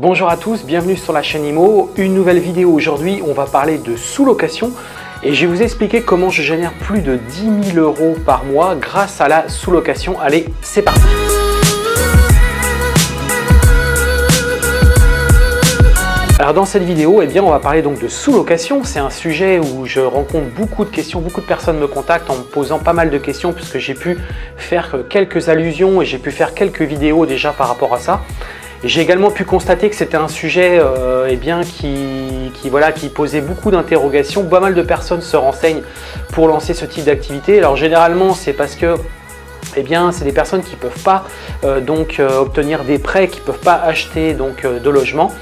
Bonjour à tous, bienvenue sur la chaîne IMO. Une nouvelle vidéo aujourd'hui, on va parler de sous-location et je vais vous expliquer comment je génère plus de 10 000 € par mois grâce à la sous-location. Allez, c'est parti! Alors dans cette vidéo, on va parler donc de sous-location. C'est un sujet où je rencontre beaucoup de questions, beaucoup de personnes me contactent en me posant pas mal de questions puisque j'ai pu faire quelques allusions et j'ai pu faire quelques vidéos déjà par rapport à ça. J'ai également pu constater que c'était un sujet qui posait beaucoup d'interrogations. Pas mal de personnes se renseignent pour lancer ce type d'activité. Alors généralement, c'est parce que c'est des personnes qui ne peuvent pas obtenir des prêts, qui ne peuvent pas acheter de logement.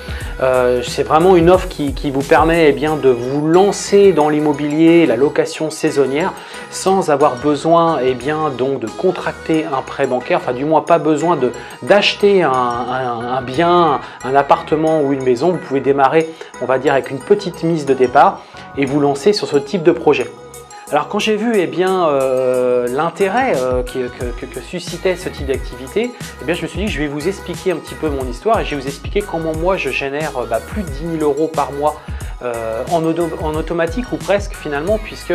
C'est vraiment une offre qui vous permet de vous lancer dans l'immobilier, la location saisonnière, sans avoir besoin de contracter un prêt bancaire, enfin du moins pas besoin d'acheter un bien, un appartement ou une maison. Vous pouvez démarrer, on va dire, avec une petite mise de départ et vous lancer sur ce type de projet. Alors quand j'ai vu l'intérêt que suscitait ce type d'activité, je me suis dit que je vais vous expliquer un petit peu mon histoire et je vais vous expliquer comment moi je génère plus de 10 000 € par mois en automatique ou presque finalement, puisque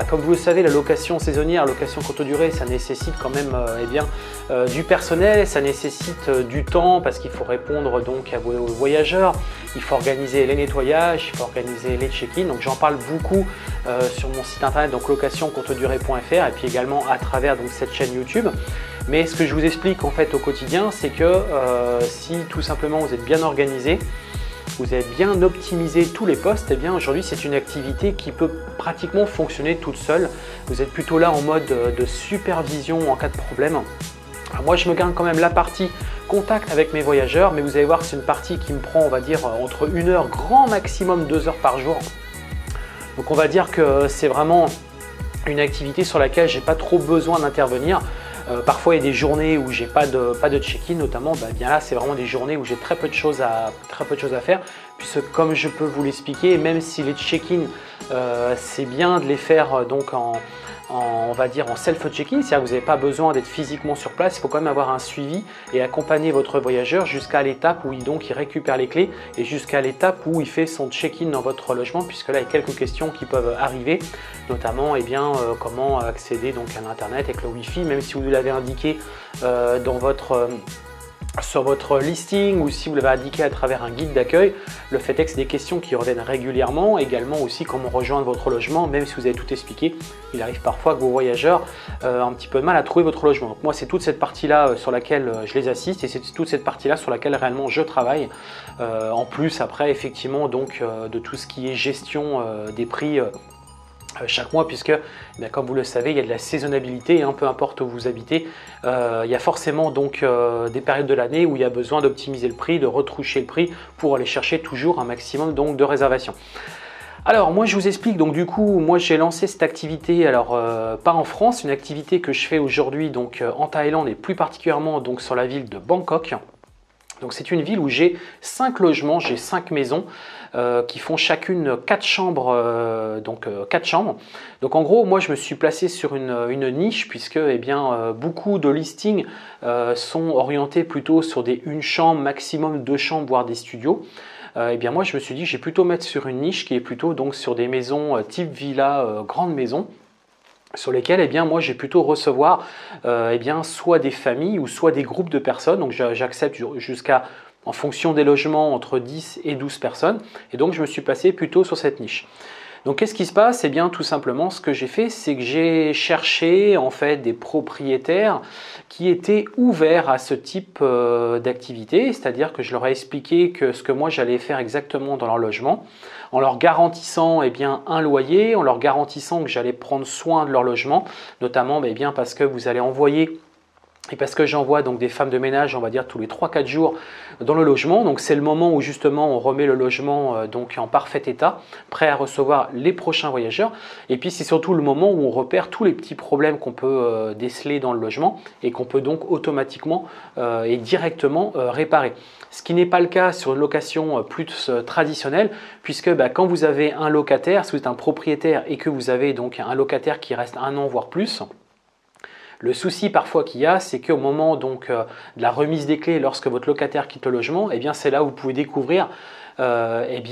comme vous le savez, la location saisonnière, la location courte durée, ça nécessite quand même du personnel, ça nécessite du temps parce qu'il faut répondre donc à vos voyageurs, il faut organiser les nettoyages, il faut organiser les check-in. Donc j'en parle beaucoup sur mon site internet, donc locationcourtedurée.fr, et puis également à travers cette chaîne YouTube. Mais ce que je vous explique en fait au quotidien, c'est que si tout simplement vous êtes bien organisé, vous avez bien optimisé tous les postes, aujourd'hui c'est une activité qui peut pratiquement fonctionner toute seule. Vous êtes plutôt là en mode de supervision en cas de problème. Alors moi je me garde quand même la partie contact avec mes voyageurs, mais vous allez voir que c'est une partie qui me prend, on va dire, entre 1 heure, grand maximum 2 heures par jour. Donc on va dire que c'est vraiment une activité sur laquelle j'ai pas trop besoin d'intervenir. Parfois il y a des journées où j'ai pas de check-in, notamment bien là c'est vraiment des journées où j'ai très peu de choses à faire, puisque comme je peux vous l'expliquer, même si les check-in c'est bien de les faire on va dire en self-check-in, c'est-à-dire que vous n'avez pas besoin d'être physiquement sur place, il faut quand même avoir un suivi et accompagner votre voyageur jusqu'à l'étape où il récupère les clés et jusqu'à l'étape où il fait son check-in dans votre logement, puisque là il y a quelques questions qui peuvent arriver, notamment comment accéder à l'internet avec le Wi-Fi, même si vous l'avez indiqué sur votre listing ou si vous l'avez indiqué à travers un guide d'accueil. Le fait est que c'est des questions qui reviennent régulièrement. Également aussi comment rejoindre votre logement, même si vous avez tout expliqué, il arrive parfois que vos voyageurs ont un petit peu de mal à trouver votre logement. Donc moi c'est toute cette partie-là sur laquelle je les assiste et c'est toute cette partie-là sur laquelle réellement je travaille. En plus après effectivement de tout ce qui est gestion des prix chaque mois, puisque comme vous le savez, il y a de la saisonnabilité, peu importe où vous habitez, il y a forcément des périodes de l'année où il y a besoin d'optimiser le prix, de retoucher le prix pour aller chercher toujours un maximum de réservations. Alors moi je vous explique, du coup moi j'ai lancé cette activité, alors pas en France, une activité que je fais aujourd'hui en Thaïlande et plus particulièrement sur la ville de Bangkok. Donc c'est une ville où j'ai 5 logements, j'ai 5 maisons qui font chacune 4 chambres, 4 chambres. Donc en gros, moi je me suis placé sur une niche puisque beaucoup de listings sont orientés plutôt sur des 1 chambre, maximum 2 chambres, voire des studios. Moi je me suis dit que je vais plutôt mettre sur une niche qui est plutôt sur des maisons type villa, grande maison, sur lesquels moi je vais plutôt recevoir soit des familles ou soit des groupes de personnes. Donc j'accepte jusqu'à, en fonction des logements, entre 10 et 12 personnes, et donc je me suis placé plutôt sur cette niche. Donc qu'est-ce qui se passe? Tout simplement ce que j'ai fait, c'est que j'ai cherché en fait des propriétaires qui étaient ouverts à ce type d'activité, c'est-à-dire que je leur ai expliqué ce que moi j'allais faire exactement dans leur logement, en leur garantissant un loyer, en leur garantissant que j'allais prendre soin de leur logement, notamment parce que vous allez envoyer et parce que j'envoie des femmes de ménage, on va dire tous les 3-4 jours dans le logement. Donc c'est le moment où justement on remet le logement en parfait état, prêt à recevoir les prochains voyageurs. Et puis c'est surtout le moment où on repère tous les petits problèmes qu'on peut déceler dans le logement et qu'on peut donc automatiquement et directement réparer. Ce qui n'est pas le cas sur une location plus traditionnelle, puisque quand vous avez un locataire, si vous êtes un propriétaire et que vous avez un locataire qui reste 1 an voire plus, Le souci parfois qu'il y a, c'est qu'au moment donc de la remise des clés, lorsque votre locataire quitte le logement, eh bien c'est là où vous pouvez découvrir des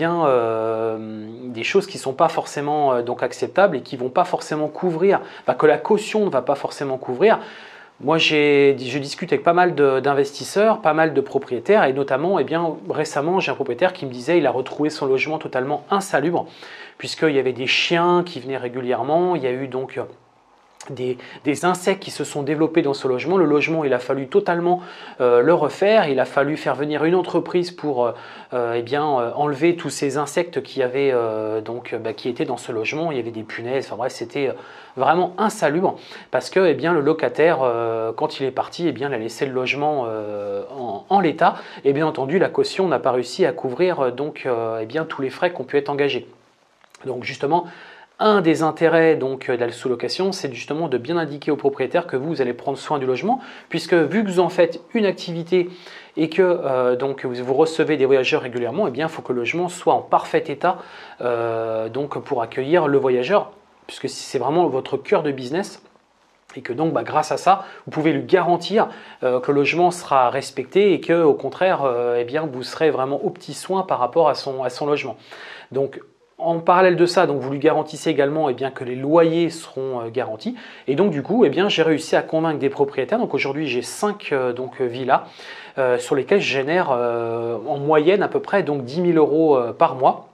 choses qui ne sont pas forcément donc acceptables et qui ne vont pas forcément couvrir, que la caution ne va pas forcément couvrir. Moi, je discute avec pas mal d'investisseurs, pas mal de propriétaires, et notamment, récemment, j'ai un propriétaire qui me disait qu'il a retrouvé son logement totalement insalubre, puisqu'il y avait des chiens qui venaient régulièrement, il y a eu donc des insectes qui se sont développés dans ce logement. Le logement, il a fallu totalement le refaire. Il a fallu faire venir une entreprise pour enlever tous ces insectes qui étaient dans ce logement. Il y avait des punaises. Enfin bref, c'était vraiment insalubre parce que le locataire, quand il est parti, il a laissé le logement en l'état. Et bien entendu, la caution n'a pas réussi à couvrir tous les frais qui ont pu être engagés. Donc justement, un des intérêts de la sous-location, c'est justement de bien indiquer au propriétaire que vous allez prendre soin du logement, puisque vu que vous en faites une activité et que vous recevez des voyageurs régulièrement, il faut que le logement soit en parfait état pour accueillir le voyageur, puisque c'est vraiment votre cœur de business. Et que donc, grâce à ça, vous pouvez lui garantir que le logement sera respecté et que, au contraire, vous serez vraiment au petit soin par rapport à son logement. Donc, en parallèle de ça, donc vous lui garantissez également que les loyers seront garantis. Et donc du coup, j'ai réussi à convaincre des propriétaires. Donc aujourd'hui, j'ai 5 villas sur lesquelles je génère en moyenne à peu près 10 000 euros par mois.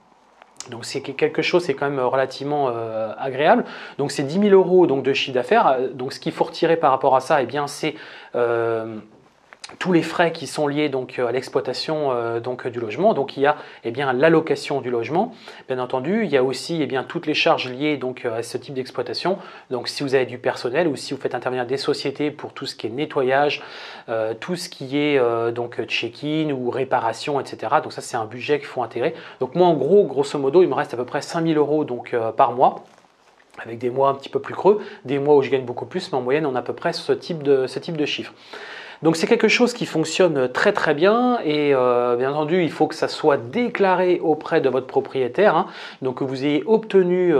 Donc c'est quelque chose, c'est quand même relativement agréable. Donc c'est 10 000 euros de chiffre d'affaires. Donc ce qu'il faut retirer par rapport à ça, c'est tous les frais qui sont liés à l'exploitation du logement. Donc il y a l'allocation du logement, bien entendu. Il y a aussi toutes les charges liées à ce type d'exploitation. Donc si vous avez du personnel ou si vous faites intervenir des sociétés pour tout ce qui est nettoyage, tout ce qui est check-in ou réparation, etc. Donc ça c'est un budget qu'il faut intégrer. Donc moi en gros, grosso modo, il me reste à peu près 5 000 euros par mois, avec des mois un petit peu plus creux, des mois où je gagne beaucoup plus, mais en moyenne on a à peu près ce type de chiffre. Donc c'est quelque chose qui fonctionne très très bien et bien entendu il faut que ça soit déclaré auprès de votre propriétaire, donc que vous ayez obtenu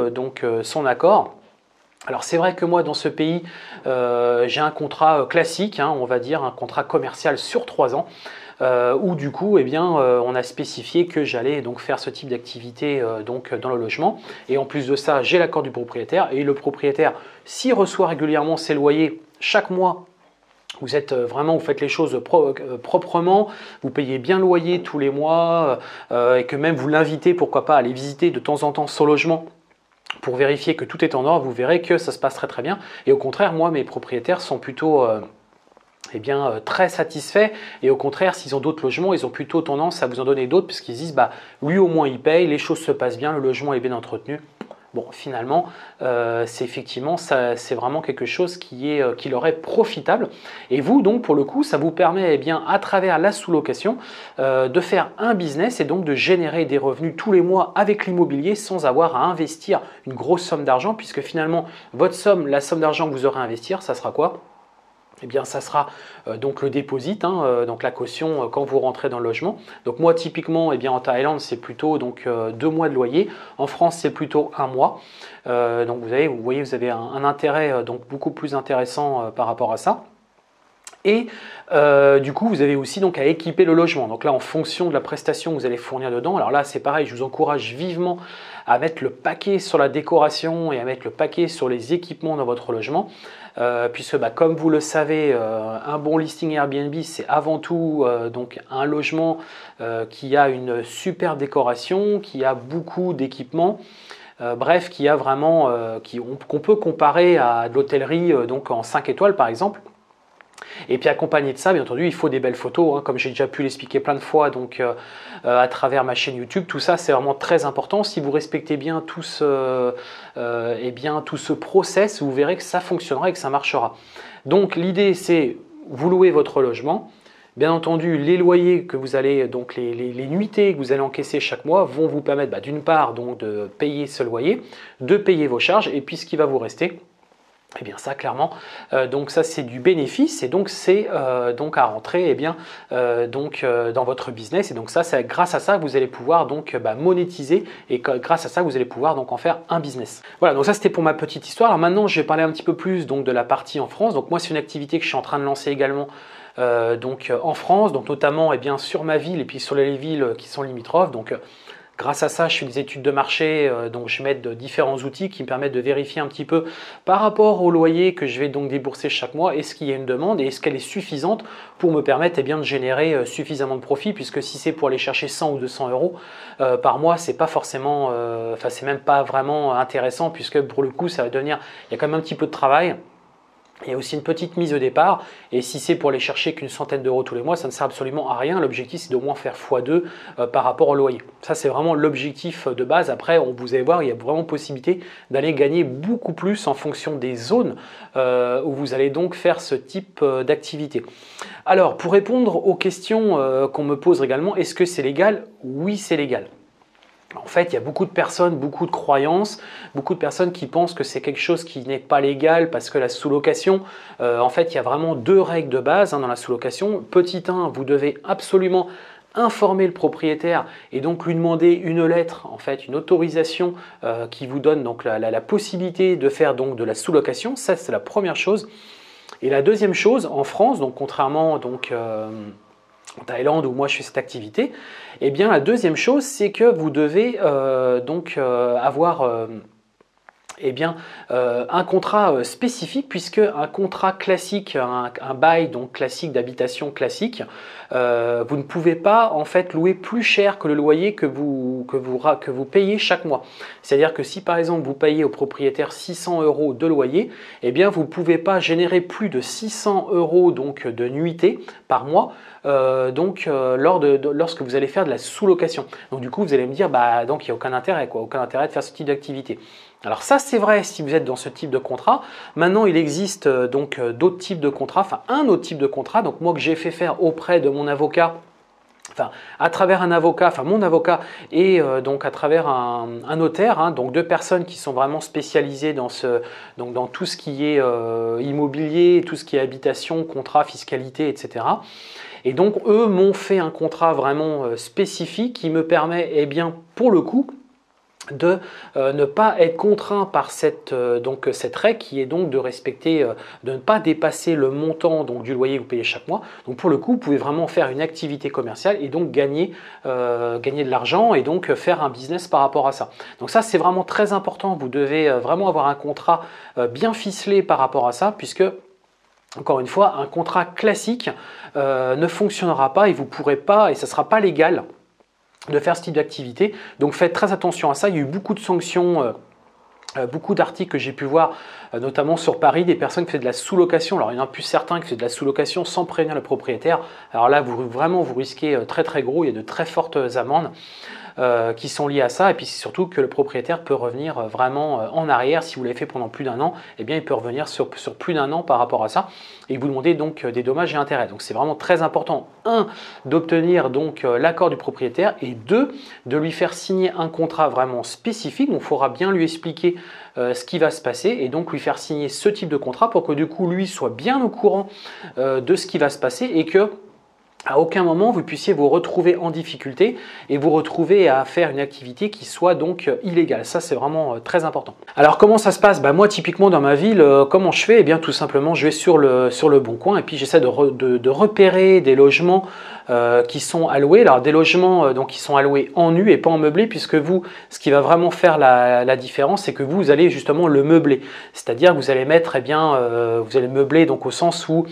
son accord. Alors c'est vrai que moi dans ce pays j'ai un contrat classique, on va dire un contrat commercial sur 3 ans. Où du coup on a spécifié que j'allais faire ce type d'activité dans le logement, et en plus de ça j'ai l'accord du propriétaire, et le propriétaire, s'il reçoit régulièrement ses loyers chaque mois, vous faites les choses proprement, vous payez bien le loyer tous les mois et que même vous l'invitez, pourquoi pas, à aller visiter de temps en temps son logement pour vérifier que tout est en ordre, vous verrez que ça se passe très très bien. Et au contraire, moi, mes propriétaires sont plutôt très satisfaits, et au contraire, s'ils ont d'autres logements, ils ont plutôt tendance à vous en donner d'autres puisqu'ils disent lui au moins il paye, les choses se passent bien, le logement est bien entretenu. Bon, finalement, c'est vraiment quelque chose qui leur est profitable. Et vous, donc, pour le coup, ça vous permet, à travers la sous-location, de faire un business et donc de générer des revenus tous les mois avec l'immobilier sans avoir à investir une grosse somme d'argent, puisque finalement, la somme d'argent que vous aurez à investir, ça sera quoi ? Ça sera donc le déposit, donc la caution quand vous rentrez dans le logement. Donc moi typiquement, en Thaïlande, c'est plutôt 2 mois de loyer. En France, c'est plutôt 1 mois. Donc vous voyez, vous avez un intérêt beaucoup plus intéressant par rapport à ça. Et du coup, vous avez aussi à équiper le logement. Donc là, en fonction de la prestation que vous allez fournir dedans, alors là, c'est pareil, je vous encourage vivement à mettre le paquet sur la décoration et à mettre le paquet sur les équipements dans votre logement. Puisque comme vous le savez, un bon listing Airbnb, c'est avant tout un logement qui a une super décoration, qui a beaucoup d'équipements. Bref, qui a vraiment qu'on peut comparer à de l'hôtellerie en 5 étoiles par exemple. Et puis accompagné de ça, bien entendu, il faut des belles photos, comme j'ai déjà pu l'expliquer plein de fois à travers ma chaîne YouTube. Tout ça, c'est vraiment très important. Si vous respectez bien tout ce process, vous verrez que ça fonctionnera et que ça marchera. Donc l'idée, c'est vous louez votre logement. Bien entendu, les loyers que vous allez, les nuitées que vous allez encaisser chaque mois vont vous permettre d'une part de payer ce loyer, de payer vos charges, et puis ce qui va vous rester, Eh bien ça clairement, donc ça c'est du bénéfice et donc c'est donc à rentrer dans votre business et donc ça c'est grâce à ça que vous allez pouvoir donc monétiser et grâce à ça vous allez pouvoir donc en faire un business. Voilà, donc ça c'était pour ma petite histoire. Alors maintenant je vais parler un petit peu plus donc de la partie en France. Donc moi c'est une activité que je suis en train de lancer également en France, donc notamment sur ma ville et puis sur les villes qui sont limitrophes. Donc grâce à ça, je fais des études de marché, donc je mets différents outils qui me permettent de vérifier un petit peu par rapport au loyer que je vais donc débourser chaque mois, est-ce qu'il y a une demande et est-ce qu'elle est suffisante pour me permettre de générer suffisamment de profit, puisque si c'est pour aller chercher 100 ou 200 euros par mois, c'est pas forcément, c'est même pas vraiment intéressant, puisque pour le coup, ça va devenir, il y a quand même un petit peu de travail. Il y a aussi une petite mise au départ et si c'est pour aller chercher qu'une centaine d'euros tous les mois, ça ne sert absolument à rien. L'objectif c'est d'au moins faire x2 par rapport au loyer. Ça c'est vraiment l'objectif de base. Après vous allez voir, il y a vraiment possibilité d'aller gagner beaucoup plus en fonction des zones où vous allez donc faire ce type d'activité. Alors pour répondre aux questions qu'on me pose également, est-ce que c'est légal? Oui, c'est légal. En fait, il y a beaucoup de personnes, beaucoup de croyances, beaucoup de personnes qui pensent que c'est quelque chose qui n'est pas légal parce que la sous-location, en fait, il y a vraiment deux règles de base dans la sous-location. Petit 1, vous devez absolument informer le propriétaire et donc lui demander une lettre, en fait, une autorisation qui vous donne donc la possibilité de faire donc de la sous-location. Ça, c'est la première chose. Et la deuxième chose, en France, donc contrairement en Thaïlande où moi je fais cette activité, eh bien la deuxième chose c'est que vous devez avoir un contrat spécifique, puisque un contrat classique, un bail donc classique d'habitation classique, vous ne pouvez pas en fait louer plus cher que le loyer que vous payez chaque mois. C'est-à-dire que si par exemple vous payez au propriétaire 600 euros de loyer, eh bien vous ne pouvez pas générer plus de 600 euros donc de nuitée par mois lorsque vous allez faire de la sous-location. Donc du coup vous allez me dire donc il n'y a aucun intérêt de faire ce type d'activité. Alors ça c'est vrai si vous êtes dans ce type de contrat. Maintenant il existe d'autres types de contrats, enfin un autre type de contrat, donc moi que j'ai fait faire auprès de mon avocat, enfin à travers un avocat, enfin mon avocat et donc à travers un notaire, donc deux personnes qui sont vraiment spécialisées dans tout ce qui est immobilier, tout ce qui est habitation, contrat, fiscalité, etc. Et donc eux m'ont fait un contrat vraiment spécifique qui me permet pour le coup de ne pas être contraint par cette règle qui est donc de respecter, de ne pas dépasser le montant donc, du loyer que vous payez chaque mois. Donc pour le coup, vous pouvez vraiment faire une activité commerciale et donc gagner de l'argent et donc faire un business par rapport à ça. Donc ça c'est vraiment très important, vous devez vraiment avoir un contrat bien ficelé par rapport à ça, puisque encore une fois, un contrat classique ne fonctionnera pas et vous ne pourrez pas, et ça ne sera pas légal de faire ce type d'activité. Donc faites très attention à ça. Il y a eu beaucoup de sanctions, beaucoup d'articles que j'ai pu voir, notamment sur Paris, des personnes qui font de la sous-location. Alors il y en a plus certains qui font de la sous-location sans prévenir le propriétaire. Alors là, vous risquez très très gros, il y a de très fortes amendes qui sont liées à ça, et puis c'est surtout que le propriétaire peut revenir vraiment en arrière. Si vous l'avez fait pendant plus d'1 an, eh bien il peut revenir sur plus d'1 an par rapport à ça et vous demander donc des dommages et intérêts. Donc c'est vraiment très important, 1, d'obtenir donc l'accord du propriétaire, et 2, de lui faire signer un contrat vraiment spécifique. Donc il faudra bien lui expliquer ce qui va se passer et donc lui faire signer ce type de contrat pour que du coup lui soit bien au courant de ce qui va se passer et que à aucun moment vous puissiez vous retrouver en difficulté et vous retrouver à faire une activité qui soit donc illégale. Ça c'est vraiment très important. Alors comment ça se passe? Moi typiquement dans ma ville, comment je fais? Eh bien tout simplement je vais sur le Bon Coin et puis j'essaie de repérer des logements qui sont alloués. Alors des logements qui sont alloués en nu et pas en meublé, puisque vous, ce qui va vraiment faire la différence, c'est que vous allez justement le meubler. C'est-à-dire que vous allez mettre, vous allez meubler donc au sens où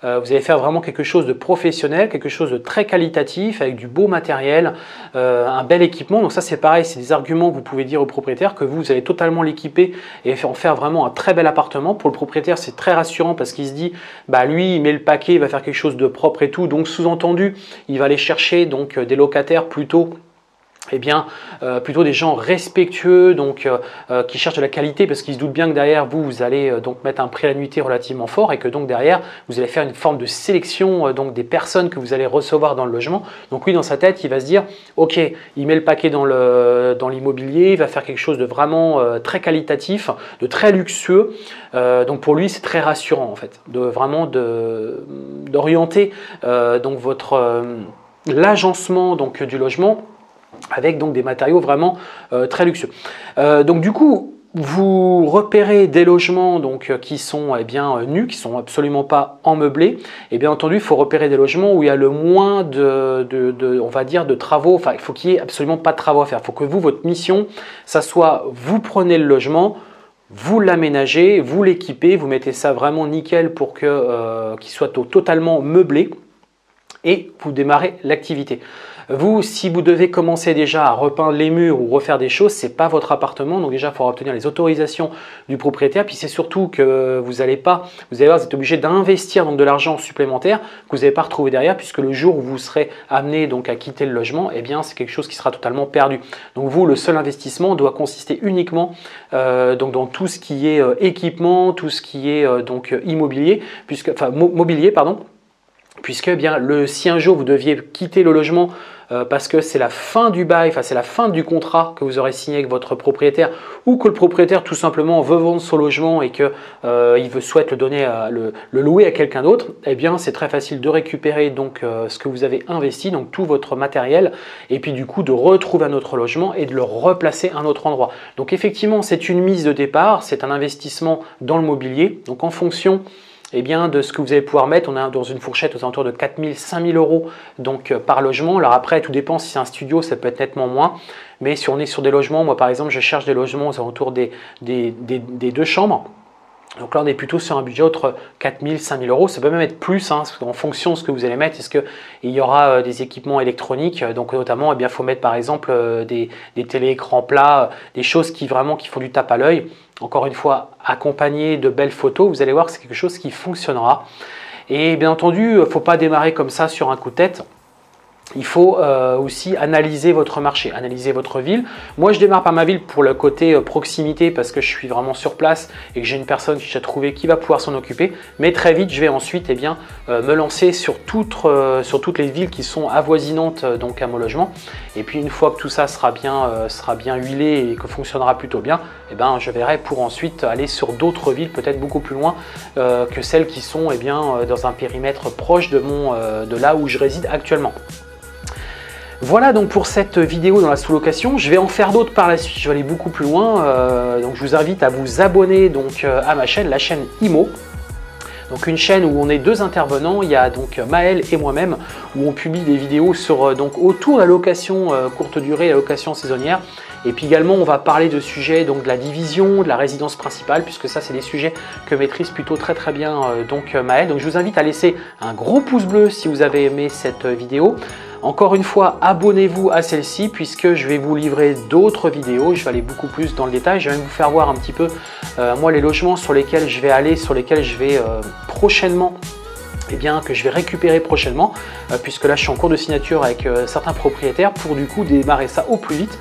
vous allez faire vraiment quelque chose de professionnel, quelque chose de très qualitatif, avec du beau matériel, un bel équipement. Donc ça c'est pareil, c'est des arguments que vous pouvez dire au propriétaire, que vous allez totalement l'équiper et en faire vraiment un très bel appartement. Pour le propriétaire c'est très rassurant parce qu'il se dit, lui il met le paquet, il va faire quelque chose de propre et tout. Donc sous-entendu, il va aller chercher donc des locataires plutôt plutôt des gens respectueux, donc qui cherchent de la qualité parce qu'ils se doutent bien que derrière vous allez donc mettre un prix à la nuitée relativement fort et que donc derrière vous allez faire une forme de sélection donc des personnes que vous allez recevoir dans le logement. Donc lui, dans sa tête, il va se dire ok, il met le paquet dans l'immobilier, il va faire quelque chose de vraiment très qualitatif, de très luxueux. Donc pour lui, c'est très rassurant en fait, d'orienter donc l'agencement donc du logement avec donc des matériaux vraiment très luxueux. Donc du coup, vous repérez des logements donc, qui sont nus, qui ne sont absolument pas emmeublés. Et bien entendu, il faut repérer des logements où il y a le moins on va dire, de travaux. Enfin, il faut qu'il n'y ait absolument pas de travaux à faire. Il faut que vous, votre mission, ça soit vous prenez le logement, vous l'aménagez, vous l'équipez, vous mettez ça vraiment nickel pour qu'il soit totalement meublé et vous démarrez l'activité. Vous, si vous devez commencer déjà à repeindre les murs ou refaire des choses, ce n'est pas votre appartement. Donc déjà, il faudra obtenir les autorisations du propriétaire. Puis c'est surtout que vous allez voir, vous êtes obligé d'investir donc de l'argent supplémentaire que vous n'allez pas retrouver derrière, puisque le jour où vous serez amené donc à quitter le logement, eh bien c'est quelque chose qui sera totalement perdu. Donc vous, le seul investissement doit consister uniquement donc dans tout ce qui est équipement, tout ce qui est donc immobilier, mobilier, pardon. Puisque si un jour vous deviez quitter le logement parce que c'est la fin du bail, c'est la fin du contrat que vous aurez signé avec votre propriétaire, ou que le propriétaire tout simplement veut vendre son logement et qu'il souhaite le donner, le louer à quelqu'un d'autre, eh bien c'est très facile de récupérer donc ce que vous avez investi, donc tout votre matériel, et puis du coup de retrouver un autre logement et de le replacer à un autre endroit. Donc effectivement, c'est une mise de départ, c'est un investissement dans le mobilier. Donc en fonction de ce que vous allez pouvoir mettre, on est dans une fourchette aux alentours de 4 000 à 5 000 euros donc, par logement. Alors après, tout dépend, si c'est un studio, ça peut être nettement moins. Mais si on est sur des logements, moi par exemple, je cherche des logements aux alentours des 2 chambres. Donc là, on est plutôt sur un budget entre 4 000 et 5 000 euros. Ça peut même être plus en fonction de ce que vous allez mettre. Est-ce qu'il y aura des équipements électroniques? Donc notamment, il faut mettre par exemple des téléécrans plats, des choses qui font du tape à l'œil. Encore une fois, accompagné de belles photos, vous allez voir que c'est quelque chose qui fonctionnera. Et bien entendu, il ne faut pas démarrer comme ça sur un coup de tête. Il faut aussi analyser votre marché, analyser votre ville. Moi, je démarre par ma ville pour le côté proximité parce que je suis vraiment sur place et que j'ai une personne que j'ai trouvée qui va pouvoir s'en occuper. Mais très vite, je vais ensuite me lancer sur toutes les villes qui sont avoisinantes donc à mon logement. Et puis, une fois que tout ça sera bien huilé et que fonctionnera plutôt bien, je verrai pour ensuite aller sur d'autres villes, peut-être beaucoup plus loin que celles qui sont dans un périmètre proche de là où je réside actuellement. Voilà donc pour cette vidéo dans la sous-location. Je vais en faire d'autres par la suite, je vais aller beaucoup plus loin. Donc je vous invite à vous abonner donc, à ma chaîne, la chaîne IMO. Donc une chaîne où on est 2 intervenants, il y a donc Maël et moi-même, où on publie des vidéos autour de la location courte durée et la location saisonnière. Et puis également, on va parler de sujets donc de la division, de la résidence principale, puisque ça, c'est des sujets que maîtrise plutôt très bien donc Maël. Donc je vous invite à laisser un gros pouce bleu si vous avez aimé cette vidéo. Encore une fois, abonnez-vous à celle-ci puisque je vais vous livrer d'autres vidéos. Je vais aller beaucoup plus dans le détail. Je vais même vous faire voir un petit peu moi les logements sur lesquels je vais aller, sur lesquels je vais prochainement, que je vais récupérer prochainement, puisque là je suis en cours de signature avec certains propriétaires pour du coup démarrer ça au plus vite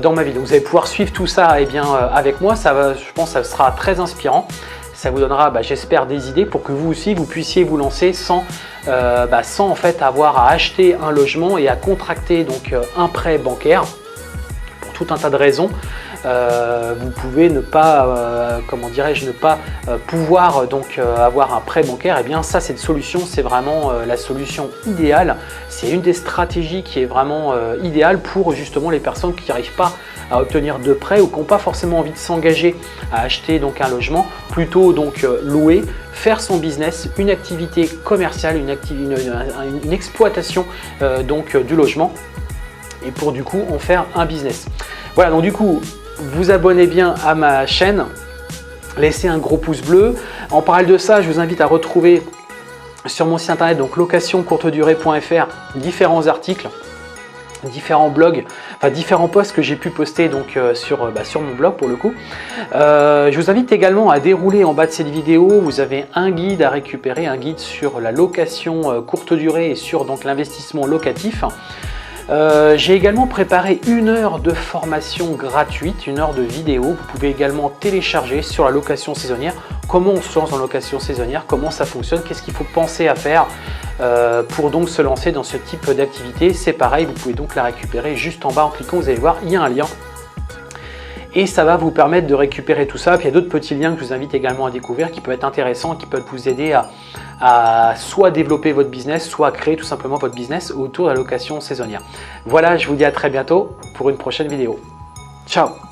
dans ma ville. Donc, vous allez pouvoir suivre tout ça avec moi. Je pense que ça sera très inspirant. Ça vous donnera, j'espère, des idées pour que vous aussi, vous puissiez vous lancer sans en fait avoir à acheter un logement et à contracter donc un prêt bancaire pour tout un tas de raisons. Vous pouvez ne pas, pouvoir donc avoir un prêt bancaire. Et bien ça, cette solution, c'est vraiment la solution idéale. C'est une des stratégies qui est vraiment idéale pour justement les personnes qui n'arrivent pas à obtenir de prêt ou qui n'ont pas forcément envie de s'engager à acheter donc un logement, plutôt donc louer, faire son business, une activité commerciale, une exploitation donc du logement, et pour du coup en faire un business. Voilà, donc du coup, vous abonnez bien à ma chaîne, laissez un gros pouce bleu. En parallèle de ça, je vous invite à retrouver sur mon site internet, donc locationcourtedurée.fr, différents articles, différents blogs, différents posts que j'ai pu poster donc sur mon blog pour le coup. Je vous invite également à dérouler en bas de cette vidéo. Vous avez un guide à récupérer, un guide sur la location courte durée et sur donc l'investissement locatif. J'ai également préparé 1 heure de formation gratuite, 1 heure de vidéo. Vous pouvez également télécharger sur la location saisonnière. Comment on se lance en location saisonnière, comment ça fonctionne, qu'est-ce qu'il faut penser à faire pour donc se lancer dans ce type d'activité. C'est pareil, vous pouvez donc la récupérer juste en bas en cliquant, vous allez voir, il y a un lien. Et ça va vous permettre de récupérer tout ça. Puis il y a d'autres petits liens que je vous invite également à découvrir qui peuvent être intéressants, qui peuvent vous aider à soit développer votre business, soit à créer tout simplement votre business autour de la location saisonnière. Voilà, je vous dis à très bientôt pour une prochaine vidéo. Ciao!